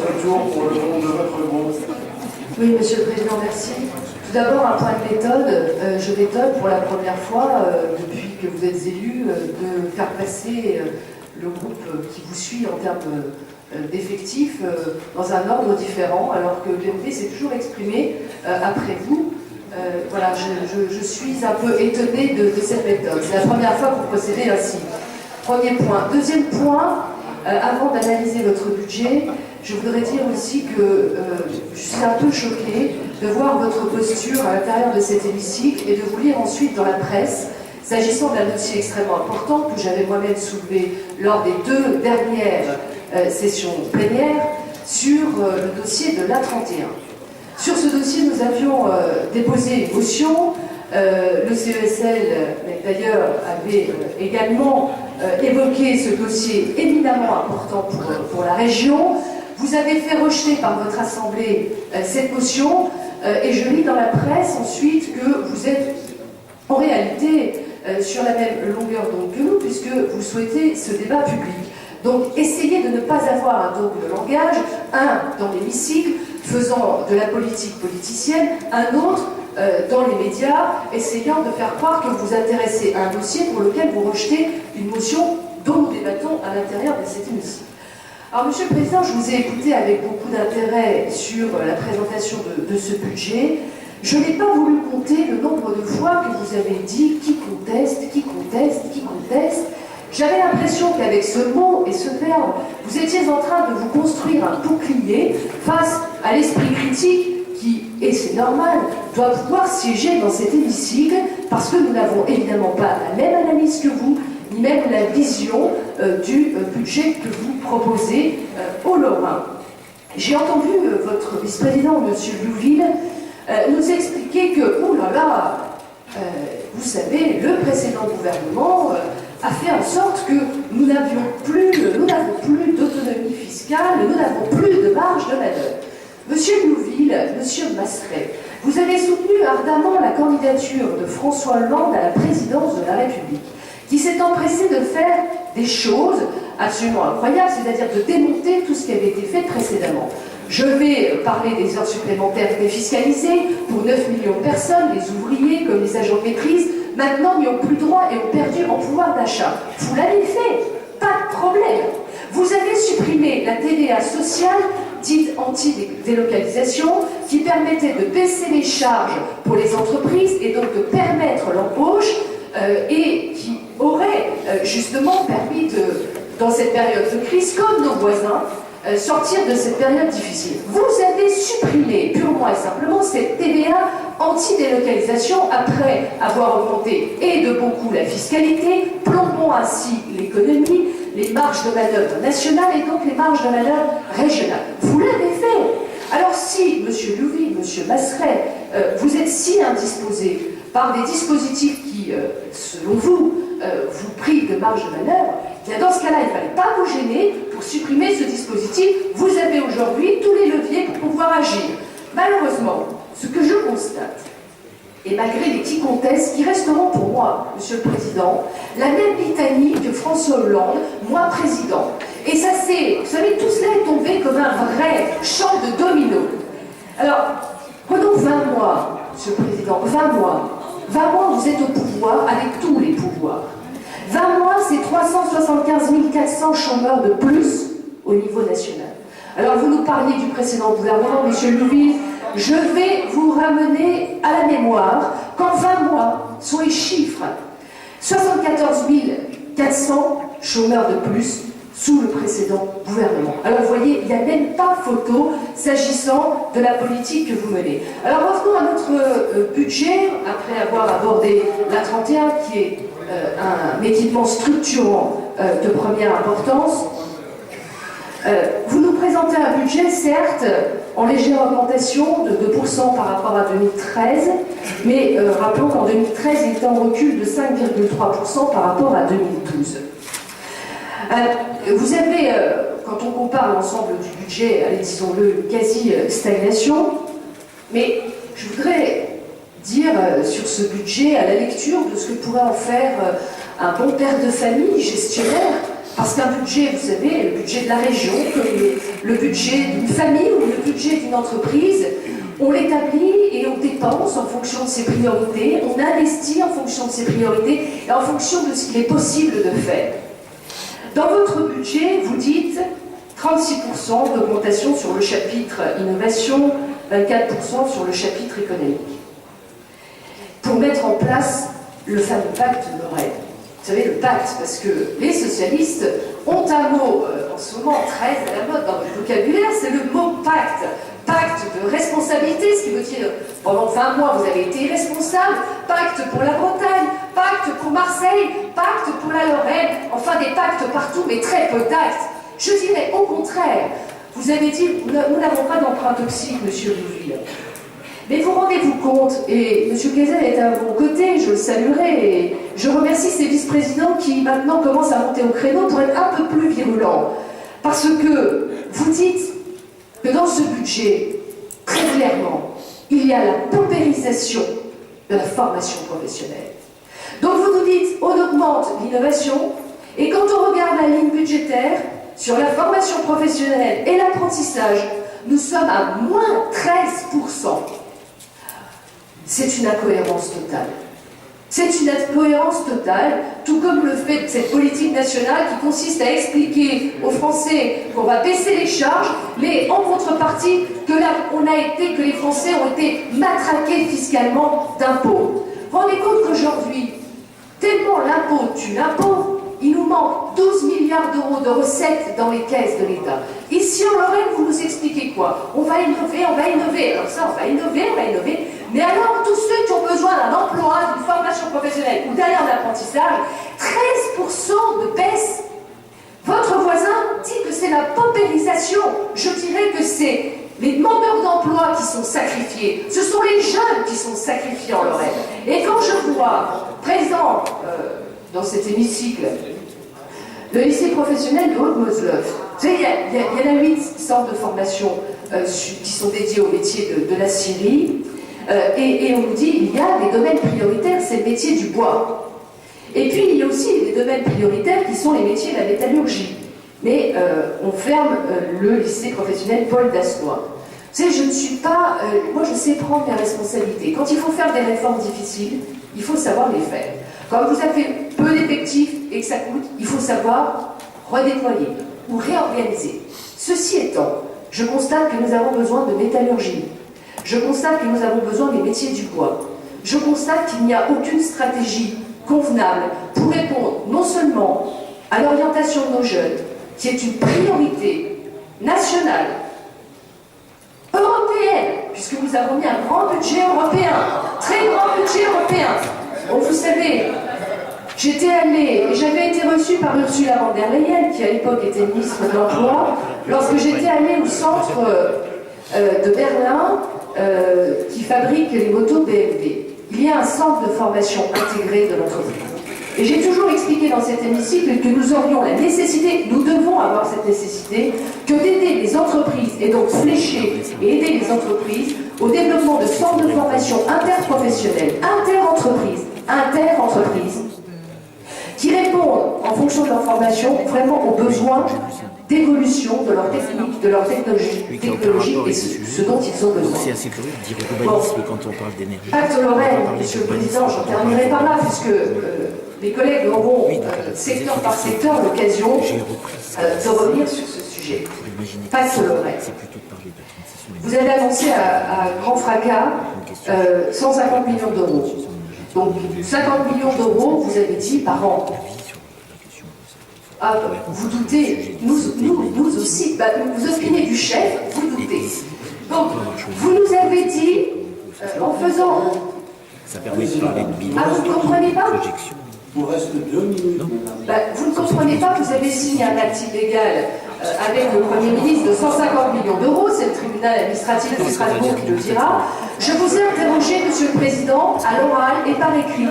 votre tour pour le compte de votre groupe. Oui, Monsieur le Président, merci. Tout d'abord, un point de méthode. Je m'étonne pour la première fois, depuis que vous êtes élu, de faire passer le groupe qui vous suit en termes d'effectifs dans un ordre différent, alors que l'UMP s'est toujours exprimé après vous. Voilà, je suis un peu étonnée de cette méthode. C'est la première fois que vous procédez ainsi. Premier point. Deuxième point, avant d'analyser votre budget, je voudrais dire aussi que je suis un peu choquée de voir votre posture à l'intérieur de cet hémicycle et de vous lire ensuite dans la presse, s'agissant d'un dossier extrêmement important que j'avais moi-même soulevé lors des 2 dernières sessions plénières sur le dossier de l'A31. Sur ce dossier, nous avions déposé une motion. Le CESL, d'ailleurs, avait également évoqué ce dossier éminemment important pour la région. Vous avez fait rejeter par votre Assemblée cette motion, et je lis dans la presse ensuite que vous êtes en réalité sur la même longueur d'onde que nous, puisque vous souhaitez ce débat public. Donc, essayez de ne pas avoir un double langage, un dans l'hémicycle, faisant de la politique politicienne, un autre dans les médias, essayant de faire croire que vous vous intéressez à un dossier pour lequel vous rejetez une motion dont nous débattons à l'intérieur de cet hémicycle. Alors, Monsieur le Président, je vous ai écouté avec beaucoup d'intérêt sur la présentation de ce budget. Je n'ai pas voulu compter le nombre de fois que vous avez dit qui conteste, qui conteste, qui conteste. J'avais l'impression qu'avec ce mot et ce verbe, vous étiez en train de vous construire un bouclier face à l'esprit critique qui, et c'est normal, doit pouvoir siéger dans cet hémicycle parce que nous n'avons évidemment pas la même analyse que vous, ni même la vision du budget que vous proposez aux Lorrains. J'ai entendu votre vice-président, M. Louville, nous expliquer que, oh là là, vous savez, le précédent gouvernement a fait en sorte que nous n'avons plus d'autonomie fiscale, nous n'avons plus de marge de manœuvre. Monsieur Louville, Monsieur Masseret, vous avez soutenu ardemment la candidature de François Hollande à la présidence de la République, qui s'est empressé de faire des choses absolument incroyables, c'est-à-dire de démonter tout ce qui avait été fait précédemment. Je vais parler des heures supplémentaires défiscalisées pour 9 millions de personnes, les ouvriers comme les agents de maîtrise, maintenant n'y ont plus droit et ont perdu en pouvoir d'achat. Vous l'avez fait, pas de problème. Vous avez supprimé la TVA sociale, dite anti-délocalisation, qui permettait de baisser les charges pour les entreprises et donc de permettre l'embauche et qui aurait justement permis dans cette période de crise, comme nos voisins, sortir de cette période difficile. Vous avez supprimé purement et simplement cette TVA anti-délocalisation après avoir augmenté et de beaucoup la fiscalité, plombant ainsi l'économie, les marges de manœuvre nationales et donc les marges de manœuvre régionales. Vous l'avez fait. Alors si, M. Louville, M. Masseret, vous êtes si indisposés par des dispositifs qui, selon vous, vous privent de marge de manœuvre, bien dans ce cas-là, il ne fallait pas vous gêner pour supprimer ce dispositif. Vous avez aujourd'hui tous les leviers pour pouvoir agir. Malheureusement, ce que je constate, et malgré les petits contestes qui resteront pour moi, Monsieur le Président, la même litanie que François Hollande, moi président. Et ça c'est, vous savez, tout cela est tombé comme un vrai champ de dominos. Alors, prenons 20 mois, Monsieur le Président, 20 mois. 20 mois, vous êtes au pouvoir avec tous les pouvoirs. 20 mois, c'est 375 400 chômeurs de plus au niveau national. Alors, vous nous parliez du précédent gouvernement, Monsieur Louville. Je vais vous ramener à la mémoire qu'en 20 mois, sont les chiffres. 74 400 chômeurs de plus sous le précédent gouvernement. Alors vous voyez, il n'y a même pas photo s'agissant de la politique que vous menez. Alors revenons à notre budget, après avoir abordé l'A31, qui est un équipement structurant de première importance. Vous nous présentez un budget, certes, en légère augmentation de 2% par rapport à 2013, mais rappelons qu'en 2013, il était en recul de 5,3% par rapport à 2012. Vous avez, quand on compare l'ensemble du budget, allez, disons-le, quasi-stagnation, mais je voudrais dire sur ce budget, à la lecture de ce que pourrait en faire un bon père de famille, gestionnaire, Parce qu'un budget, vous savez, le budget de la région, le budget d'une famille ou le budget d'une entreprise, on l'établit et on dépense en fonction de ses priorités, on investit en fonction de ses priorités et en fonction de ce qu'il est possible de faire. Dans votre budget, vous dites 36% d'augmentation sur le chapitre innovation, 24% sur le chapitre économique. Pour mettre en place le fameux pacte de Lorraine. Vous savez, le pacte, parce que les socialistes ont un mot en ce moment très à la mode dans le vocabulaire, c'est le mot pacte. Pacte de responsabilité, ce qui veut dire pendant 20 mois vous avez été irresponsable, pacte pour la Bretagne, pacte pour Marseille, pacte pour la Lorraine, enfin des pactes partout, mais très peu d'actes. Je dirais au contraire, vous avez dit, nous n'avons pas d'empreinte toxique, monsieur Bouville. Mais vous rendez-vous compte, et M. Kayser est à mon côté, je le saluerai, et je remercie ces vice-présidents qui maintenant commencent à monter au créneau pour être un peu plus virulents. Parce que vous dites que dans ce budget, très clairement, il y a la paupérisation de la formation professionnelle. Donc vous nous dites, on augmente l'innovation, et quand on regarde la ligne budgétaire, sur la formation professionnelle et l'apprentissage, nous sommes à moins 13%. C'est une incohérence totale. C'est une incohérence totale, tout comme le fait de cette politique nationale qui consiste à expliquer aux Français qu'on va baisser les charges, mais en contrepartie que les Français ont été matraqués fiscalement d'impôts. Vous vous rendez compte qu'aujourd'hui, tellement l'impôt tue l'impôt, il nous manque 12 milliards d'euros de recettes dans les caisses de l'État. Ici en Lorraine, vous nous expliquez quoi? On va innover, on va innover. Alors ça, on va innover. Mais alors, tous ceux qui ont besoin d'un emploi, d'une formation professionnelle ou d'aller en apprentissage, 13% de baisse. Votre voisin dit que c'est la paupérisation. Je dirais que c'est les demandeurs d'emploi qui sont sacrifiés. Ce sont les jeunes qui sont sacrifiés en Lorraine. Et quand je vois, présent dans cet hémicycle, le lycée professionnel de Haute-Moselœuvre, vous savez, il y en a 8 centres de formation qui sont dédiés au métier de la scierie. Et on nous dit il y a des domaines prioritaires, c'est le métier du bois. Et puis il y a aussi des domaines prioritaires qui sont les métiers de la métallurgie. Mais on ferme le lycée professionnel Paul Dasnois. Vous savez, je ne suis pas... moi je sais prendre mes responsabilités. Quand il faut faire des réformes difficiles, il faut savoir les faire. Quand vous avez peu d'effectifs et que ça coûte, il faut savoir redéployer ou réorganiser. Ceci étant, je constate que nous avons besoin de métallurgie. Je constate que nous avons besoin des métiers du bois. Je constate qu'il n'y a aucune stratégie convenable pour répondre non seulement à l'orientation de nos jeunes, qui est une priorité nationale, européenne, puisque nous avons mis un grand budget européen, très grand budget européen. Bon, vous savez, j'étais allée, et j'avais été reçue par Ursula von der Leyen, qui à l'époque était ministre de l'Emploi, lorsque j'étais allée au centre de Berlin, qui fabrique les motos BMW. Il y a un centre de formation intégré de l'entreprise. Et j'ai toujours expliqué dans cet hémicycle que nous aurions la nécessité, nous devons avoir cette nécessité, que d'aider les entreprises, et donc flécher et aider les entreprises au développement de formes de formation interprofessionnelle, interentreprises, qui répondent, en fonction de leur formation, vraiment aux besoins d'évolution de leur technique, de leur technologie et ce dont ils ont besoin. C'est assez curieux de dire globalisme quand on parle d'énergie. Pacte Lorraine, Monsieur le Président, j'en terminerai par là, puisque mes collègues auront, secteur par secteur, l'occasion de revenir sur ce sujet. Pacte Lorraine. Vous avez annoncé à grand fracas 150 millions d'euros. Donc 50 millions d'euros, vous avez dit, par an. Ah, vous doutez, nous aussi, vous opinez du chef, vous doutez. Donc, vous nous avez dit, en faisant... Ça permet de parler de bilan, vous ne comprenez pas projection. Il vous reste 2 minutes. Vous ne comprenez pas, vous avez signé un acte illégal avec le Premier ministre de 150 millions d'euros, c'est le tribunal administratif de Strasbourg qui le dira. Je vous ai interrogé, Monsieur le Président, à l'oral et par écrit,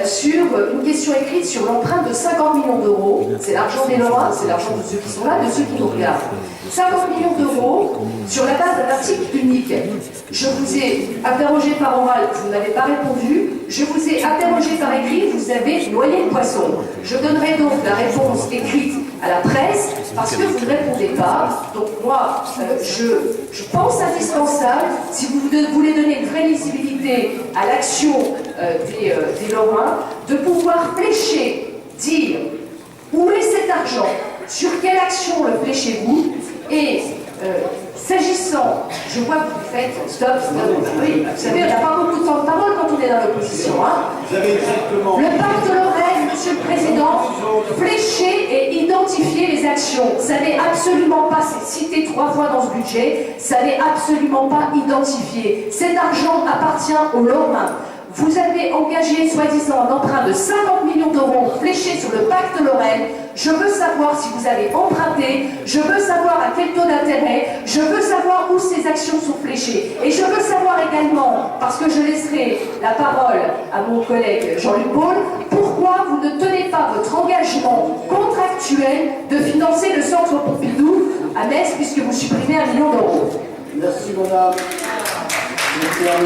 sur une question écrite sur l'empreinte de 50 millions d'euros. C'est l'argent des Lorrains, c'est l'argent de ceux qui sont là, de ceux qui nous regardent. 50 millions d'euros sur la base d'un article unique. Je vous ai interrogé par oral, vous n'avez pas répondu. Je vous ai interrogé par écrit, vous avez noyé le poisson. Je donnerai donc la réponse écrite à la presse parce que vous ne répondez pas. Donc moi, je pense indispensable, si vous voulez donner une vraie lisibilité à l'action des Lorrains, de pouvoir flécher, dire où est cet argent, sur quelle action le fléchez-vous, et s'agissant, je vois que vous faites stop, oui, vous savez, on n'a pas beaucoup de temps de parole quand on est dans l'opposition. Hein. Vous avez exactement... Le pacte Lorraine, Monsieur le Président, flécher et identifier les actions. Ça n'est absolument pas, c'est cité 3 fois dans ce budget, ça n'est absolument pas identifié. Cet argent appartient aux Lorrains. Vous avez engagé, soi-disant, un emprunt de 50 millions d'euros fléché sur le pacte Lorraine. Je veux savoir si vous avez emprunté, je veux savoir à quel taux d'intérêt, je veux savoir où ces actions sont fléchées. Et je veux savoir également, parce que je laisserai la parole à mon collègue Jean-Luc Paul, pourquoi vous ne tenez pas votre engagement contractuel de financer le centre Pompidou à Metz, puisque vous supprimez 1 million d'euros. Merci, madame.